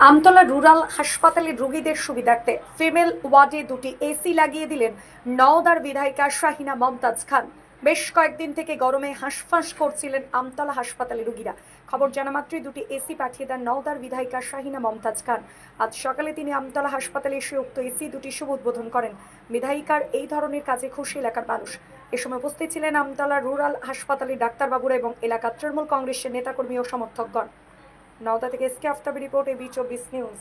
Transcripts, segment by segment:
Amtala rural হাসপাতালের রোগীদের সুবিধার্থে ফিমেল ওয়ার্ডে দুটি এসি লাগিয়ে দিলেন নওদার বিধায়িকা শাহিনা মমতাজ খান। বেশ কয়েকদিন থেকে গরমে হাঁসফাঁস করছিলেন আমতলা হাসপাতালের রোগীরা। খবর জানা মাত্রই দুটি এসি পাঠিয়ে দেন নওদার বিধায়িকা শাহিনা মমতাজ খান। আজ সকালে তিনি আমতলা হাসপাতালে এসে উক্ত এসি দুটি শুভ উদ্বোধন করেন। বিধায়িকার এই ধরনের কাজে খুশি এলাকার মানুষ। এ সময় উপস্থিত ছিলেন আমতলা রুরাল হাসপাতালের ডাক্তারবাবুরা এবং এলাকার তৃণমূল কংগ্রেসের নেতাকর্মী ও সমর্থকগণ। নওদা থেকে এসকে আফতাবি রিপোর্ট, এবি24 নিউজ।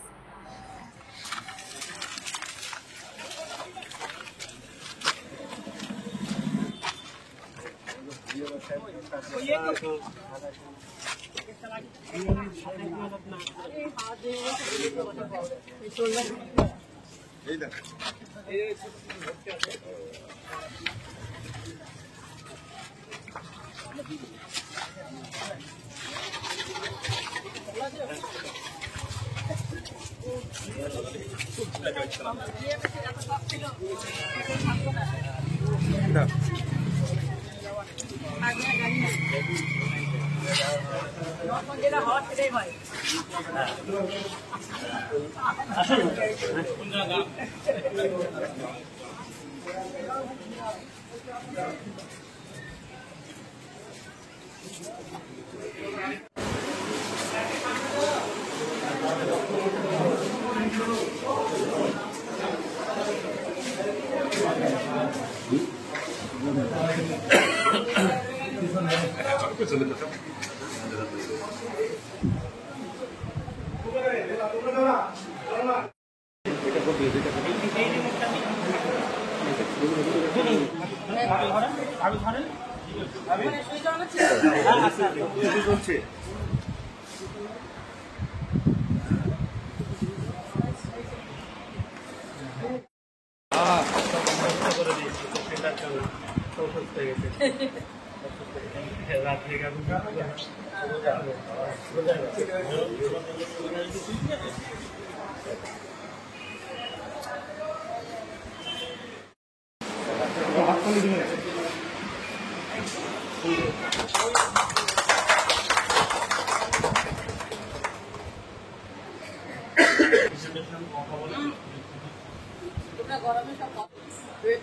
গরমে সব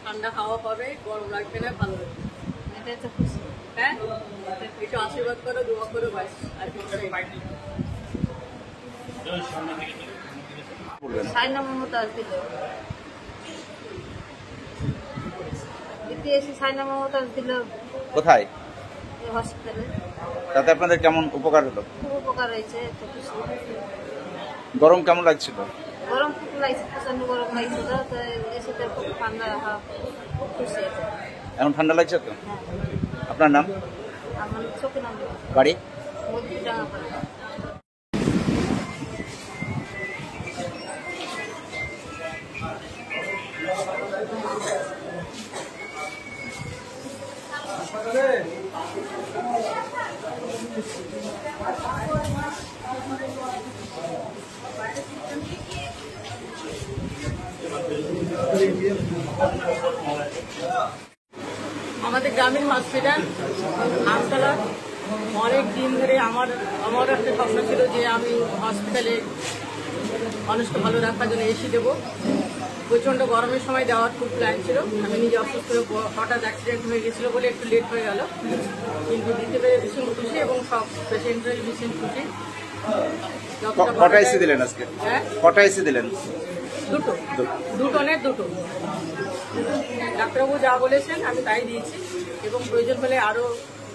ঠান্ডা খাওয়া পাবে, গরম লাগবে না, ভালো লাগবে। হ্যাঁ, একটু আশীর্বাদ করো, দোয়া করো, বাস। আর শাহিনা মমতাজ দিল, শাহিনা মমতাজ দিল কোথায়? হসপিটালে। তাতে আপনাদের কেমন উপকার হলো? খুব উপকার হয়েছে। গরম কেমন লাগছিল? গরম খুব লাগছে, প্রচন্ড গরম লাগছে। তো এসে খুব ঠান্ডা, খুব খুশি। এখন ঠান্ডা লাগছে তো? আপনার নাম? আমার চোখে নাম বাড়ি? মধ্যডাঙ্গা। আমাদের গ্রামীণ হসপিটাল আমতলা অনেক দিন ধরে আমার একটা স্বপ্ন ছিল যে আমি হসপিটালে মানুষকে ভালো রাখার জন্য এসি দেবো। প্রচণ্ড গরমের সময় দেওয়ার খুব প্ল্যান ছিল। আমি নিজে অসুস্থ হঠাৎ অ্যাক্সিডেন্ট হয়ে গেছিলো বলে একটু লেট হয়ে গেল, কিন্তু দিতে পেরে ভীষণ খুশি এবং সব পেশেন্টের ভীষণ খুশি। কটা এসি দিলেন আজকে? হ্যাঁ, কটা এসি দিলেন? দুটো। ডাক্তারবাবু যা বলেছেন আমি তাই দিয়েছি এবং প্রয়োজন হলে আরও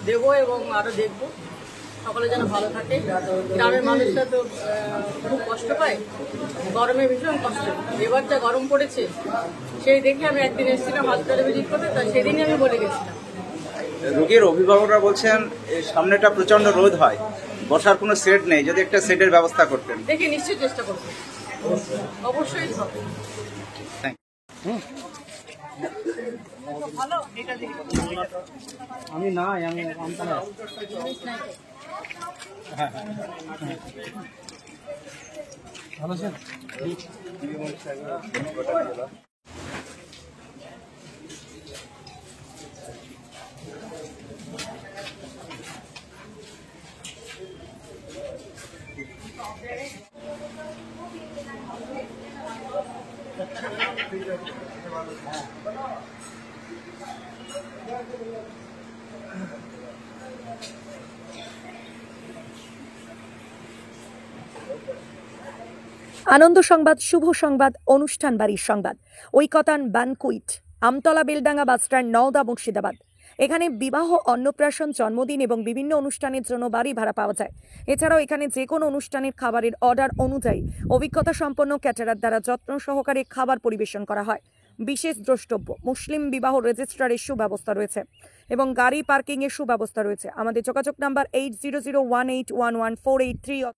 দেবো এবং আরও দেখবো। সকলে যেন ভালো থাকে। গ্রামের মানুষরা তো খুব কষ্ট পায়, গরমে ভীষণ কষ্ট। এবার যা গরম পড়েছে সেই দেখে আমি একদিন এসেছিলাম হসপিটালে ভিজিট করতে, তাই সেদিনই আমি বলে গেছিলাম। রোগীর অভিভাবকরা বলছেন এই সামনেটা প্রচন্ড রোদ হয়, বসার কোনো সেট নেই, যদি একটা সেটের ব্যবস্থা করতেন। দেখে নিশ্চয়ই চেষ্টা করবো, অবশ্যই হবে। আমি নাই, আমি ভালো আছেন? আনন্দ সংবাদ, শুভ সংবাদ, অনুষ্ঠান বাড়ির সংবাদ। ঐকতান ব্যানকুইট, আমতলা বেলডাঙ্গা বাসস্ট্যান্ড, নওদা, মুর্শিদাবাদ। এখানে বিবাহ, অন্নপ্রাশন, জন্মদিন এবং বিভিন্ন অনুষ্ঠানের জন্য বাড়ি ভাড়া পাওয়া যায়। এছাড়াও এখানে যে কোনো অনুষ্ঠানের খাবারের অর্ডার অনুযায়ী অভিজ্ঞতা সম্পন্ন ক্যাটারার দ্বারা যত্ন সহকারে খাবার পরিবেশন করা হয়। বিশেষ দ্রষ্টব্য, মুসলিম বিবাহ রেজিস্ট্রারের সুব্যবস্থা রয়েছে এবং গাড়ি পার্কিং এর সুব্যবস্থা রয়েছে। আমাদের যোগাযোগ নাম্বার 8001811483